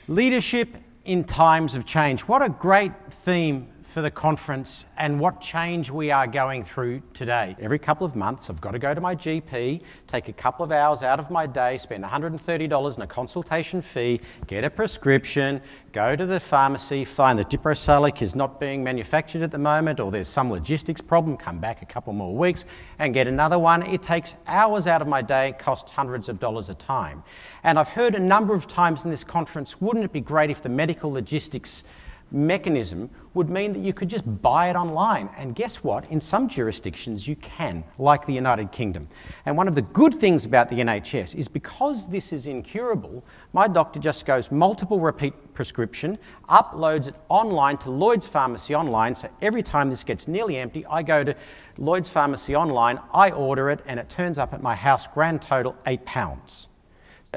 Leadership in times of change. What a great theme for the conference and what change we are going through today. Every couple of months I've got to go to my GP, take a couple of hours out of my day, spend $130 in a consultation fee, get a prescription, go to the pharmacy, find that diprosalic is not being manufactured at the moment or there's some logistics problem, come back a couple more weeks and get another one. It takes hours out of my day and costs hundreds of dollars a time. And I've heard a number of times in this conference, wouldn't it be great if the medical logistics mechanism would mean that you could just buy it online? And guess what? In some jurisdictions you can, like the United Kingdom. And one of the good things about the NHS is because this is incurable, my doctor just goes multiple repeat prescription, uploads it online to Lloyd's Pharmacy Online, so every time this gets nearly empty, I go to Lloyd's Pharmacy Online, I order it, and it turns up at my house, grand total £8.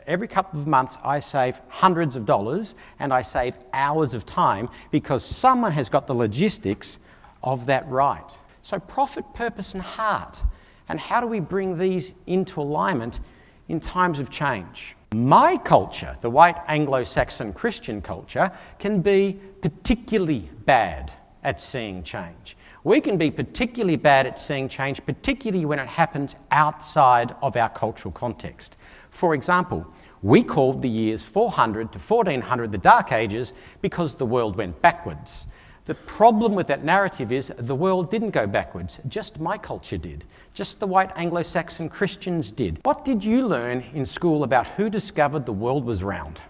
Every couple of months I save hundreds of dollars and I save hours of time because someone has got the logistics of that right. So profit, purpose and heart. And how do we bring these into alignment in times of change? My culture, the white Anglo-Saxon Christian culture, can be particularly bad at seeing change. We can be particularly bad at seeing change, particularly when it happens outside of our cultural context. For example, we called the years 400 to 1400 the Dark Ages because the world went backwards. The problem with that narrative is the world didn't go backwards, just my culture did. Just the white Anglo-Saxon Christians did. What did you learn in school about who discovered the world was round?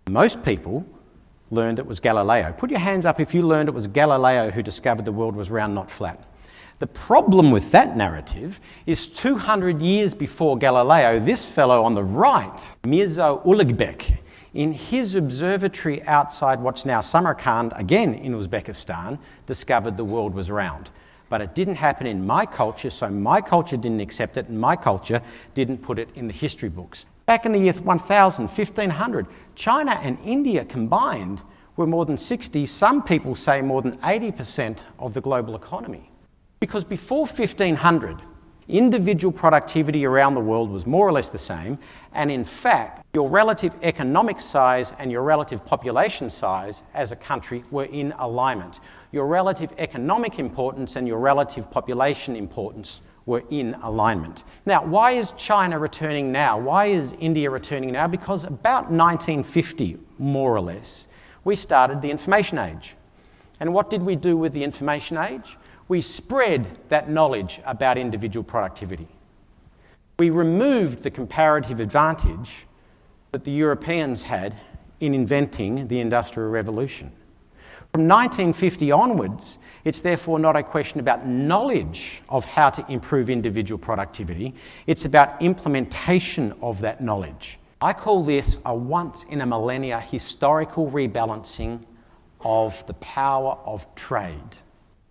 Most people learned it was Galileo. Put your hands up if you learned it was Galileo who discovered the world was round, not flat. The problem with that narrative is 200 years before Galileo, this fellow on the right, Mirza Ulugh, in his observatory outside what's now Samarkand, again in Uzbekistan, discovered the world was round. But it didn't happen in my culture, so my culture didn't accept it, and my culture didn't put it in the history books. Back in the year 1000, 1500, China and India combined were more than 60, some people say more than 80% of the global economy. Because before 1500, individual productivity around the world was more or less the same, and in fact, your relative economic size and your relative population size as a country were in alignment. Your relative economic importance and your relative population importance were in alignment. Now, why is China returning now? Why is India returning now? Because about 1950, more or less, we started the information age. And what did we do with the information age? We spread that knowledge about individual productivity. We removed the comparative advantage that the Europeans had in inventing the Industrial Revolution. From 1950 onwards, it's therefore not a question about knowledge of how to improve individual productivity, it's about implementation of that knowledge. I call this a once-in-a-millennia historical rebalancing of the power of trade.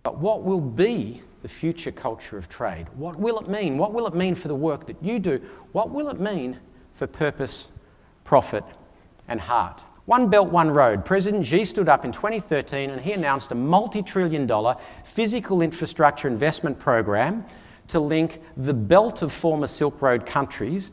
But what will be the future culture of trade? What will it mean? What will it mean for the work that you do? What will it mean for purpose, profit, and heart? One Belt, One Road. President Xi stood up in 2013 and he announced a multi-trillion-dollar physical infrastructure investment program to link the belt of former Silk Road countries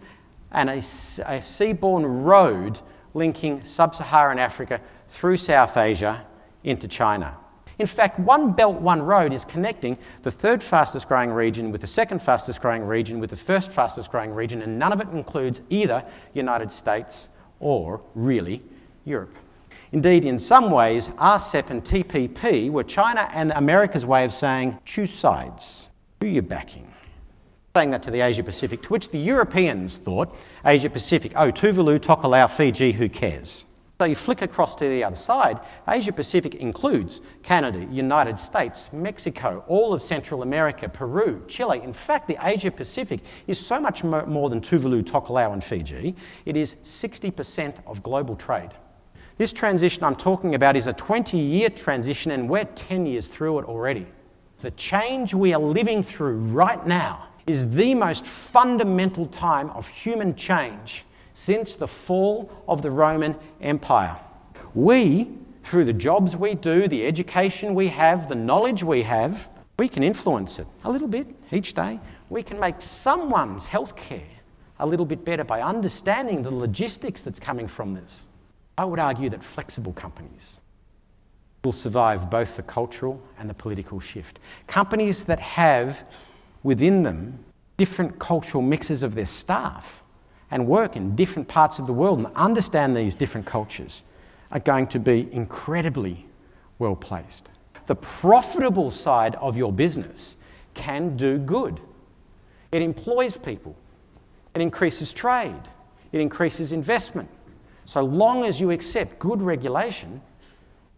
and a seaborne road linking sub-Saharan Africa through South Asia into China. In fact, One Belt, One Road is connecting the third fastest growing region with the second fastest growing region with the first fastest growing region, and none of it includes either United States or, really, Europe. Indeed, in some ways, RCEP and TPP were China and America's way of saying, choose sides. Who are you backing? Saying that to the Asia Pacific, to which the Europeans thought, Asia Pacific, oh, Tuvalu, Tokelau, Fiji, who cares? So you flick across to the other side, Asia Pacific includes Canada, United States, Mexico, all of Central America, Peru, Chile. In fact, the Asia Pacific is so much more than Tuvalu, Tokelau and Fiji. It is 60% of global trade. This transition I'm talking about is a 20-year transition and we're 10 years through it already. The change we are living through right now is the most fundamental time of human change since the fall of the Roman Empire. We, through the jobs we do, the education we have, the knowledge we have, we can influence it a little bit each day. We can make someone's healthcare a little bit better by understanding the logistics that's coming from this. I would argue that flexible companies will survive both the cultural and the political shift. Companies that have within them different cultural mixes of their staff and work in different parts of the world and understand these different cultures are going to be incredibly well placed. The profitable side of your business can do good. It employs people. It increases trade. It increases investment. So long as you accept good regulation,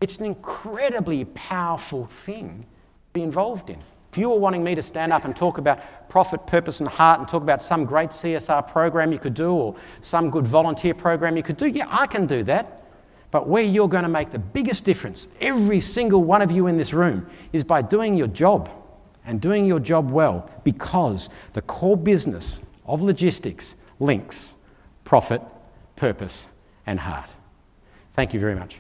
it's an incredibly powerful thing to be involved in. If you were wanting me to stand up and talk about profit, purpose and heart and talk about some great CSR program you could do or some good volunteer program you could do, yeah, I can do that. But where you're going to make the biggest difference, every single one of you in this room, is by doing your job and doing your job well, because the core business of logistics links profit, purpose and heart. Thank you very much.